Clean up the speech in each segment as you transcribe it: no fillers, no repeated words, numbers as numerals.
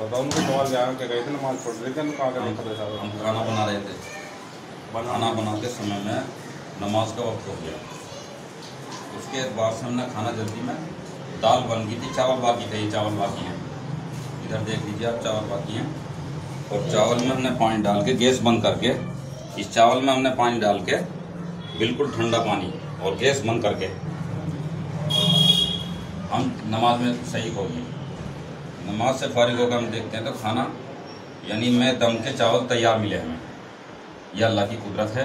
बताओ उनको सवाल क्या गए थे नमाज पढ़ रहे थे हम खाना बना रहे थे। खाना बनाते समय में नमाज का वक्त हो गया। उसके बाद से हमने खाना जल्दी में दाल बन गई थी, चावल बाकी थे। ये चावल बाकी हैं, इधर देख लीजिए आप, चावल बाकी हैं। और चावल में हमने पानी डाल के गैस बंद करके, इस चावल में हमने पानी डाल के बिल्कुल ठंडा पानी और गैस बंद करके हम नमाज में सही हो गए। नमाज से फारिग होकर हम देखते हैं तो खाना यानी मैं दम के चावल तैयार मिले हमें। यह अल्लाह की कुदरत है,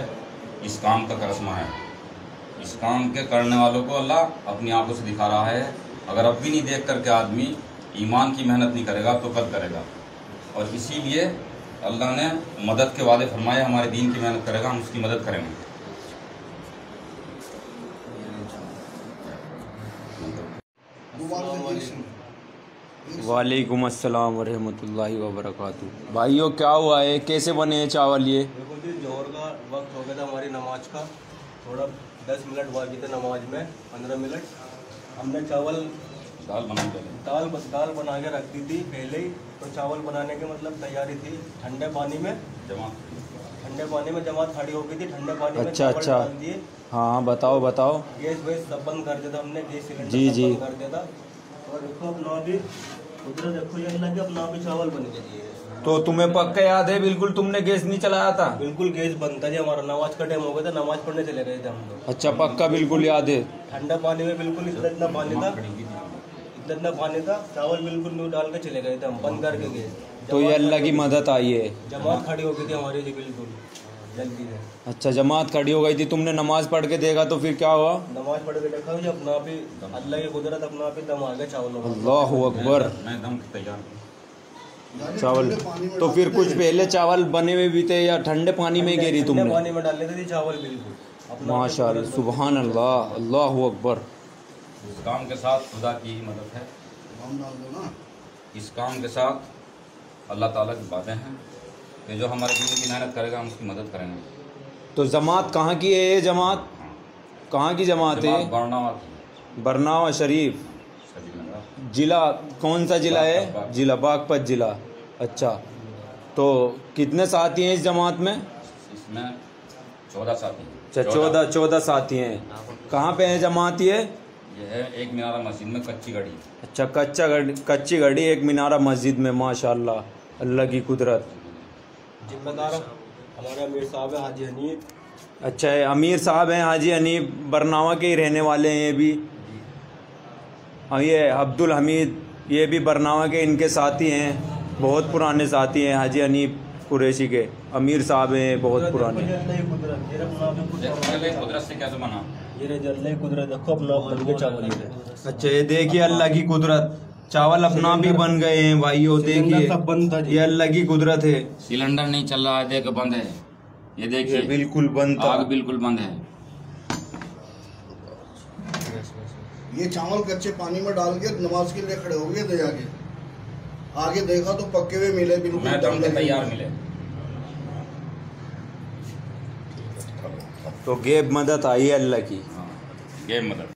इस काम का करिश्मा है। इस काम के करने वालों को अल्लाह अपनी आंखों से दिखा रहा है। अगर अब भी नहीं देख करके आदमी ईमान की मेहनत नहीं करेगा तो कब करेगा। और इसीलिए अल्लाह ने मदद के वादे फरमाए, हमारे दीन की मेहनत करेगा हम उसकी मदद करेंगे। वालेकुम अस्सलाम वरहमतुल्लाहि वबरकातुहू। भाइयों क्या हुआ है, कैसे बने हैं चावल ये? देखो जी, जोहर का वक्त हो गया था हमारी नमाज का, थोड़ा 10 मिनट बाकी थे नमाज में, 15 मिनट। हमने चावल दाल बना के रख दी थी पहले ही। तो चावल बनाने के मतलब तैयारी थी, ठंडे पानी में जमात खड़ी हो गई थी। ठंडे पानी में चावल डाल दिए। हाँ बताओ। गैस वैस सब बंद कर दिया था हमने, गैस सिलेंडर जी बंद कर दिया था। और देखो अपना भी उधर देखो, ये लगे अपना भी चावल बन के दिए। तो तुम्हें पक्का याद है बिल्कुल तुमने गैस नहीं चलाया था? बिल्कुल गैस बंद था जी, हमारा नमाज का टाइम हो गया था, नमाज पढ़ने चले गए थे हम लोग। अच्छा पक्का बिल्कुल याद है? ठंडा पानी में बिल्कुल इतना पानी था, चावल बिल्कुल न्यू डाल के चले गए थे हम, बंद करके गए। तो ये अल्लाह की मदद आई है। जमात खड़ी हो गई थी हमारी जी बिल्कुल जल्दी से। अच्छा जमात खड़ी हो गई थी, तुमने नमाज पढ़ के देखा तो फिर क्या हुआ? नमाज पढ़ के देखा जी, अपना भी अल्लाह की कुदरत, अपना भी दम आ गया चावलों में। अल्लाहु अकबर। मैं दम तैयार चावल तो फिर कुछ पहले चावल बने हुए भी थे या ठंडे पानी में गिरी तुमने? ठंडे पानी में डाल लेते थे चावल बिल्कुल। माशाअल्लाह, सुभान अल्लाह, अल्लाहु अकबर। इस काम के साथ खुदा की ही मदद है। इस काम के साथ अल्लाह ताला की बातें हैं कि जो हमारे दीन की मेहनत करेगा हम उसकी मदद करेंगे। तो जमात कहाँ की है ये जमात? कहाँ की जमात है? बरनावा शरीफ। जिला कौन सा जिला है? जिला बागपत जिला। अच्छा, तो कितने साथी हैं इस जमात में? इसमें 14 साथी। अच्छा 14 साथी हैं। कहाँ पे है जमात ये? है एक मीनारा मस्जिद में कच्ची घड़ी। अच्छा कच्ची घड़ी एक मीनारा मस्जिद में। माशाअल्लाह, अल्लाह की कुदरत। जिम्मेदार हमारे अमीर साहब है हाजी हनीफ। अच्छा है, अमीर साहब हैं हाजी हनीफ, बरनावा के ही रहने वाले हैं ये भी। ये अब्दुल हमीद, ये भी बरनावा के इनके साथी हैं, बहुत पुराने साथी हैं हाजी हनीफ कुरैशी के। अमीर साहब हैं बहुत पुराने। कुदरत से कैसे बना? ये कुदरत देखो अपना बन के चावल। अच्छा ये देखिए अल्लाह की कुदरत, चावल अपना भी बन गए हैं भाइयों, देखिए ये अल्लाह की कुदरत है। सिलेंडर नहीं चल रहा है, देखो बंद है। ये देखिए बिल्कुल बंद था, आग बिल्कुल बंद है। ये चावल कच्चे पानी में डाल के नमाज के लिए खड़े हो गए थे, जाके आगे देखा तो पक्के हुए मिले, बिल्कुल दम के तैयार मिले। तो गेब मदद आई है अल्लाह की। गेब मदद।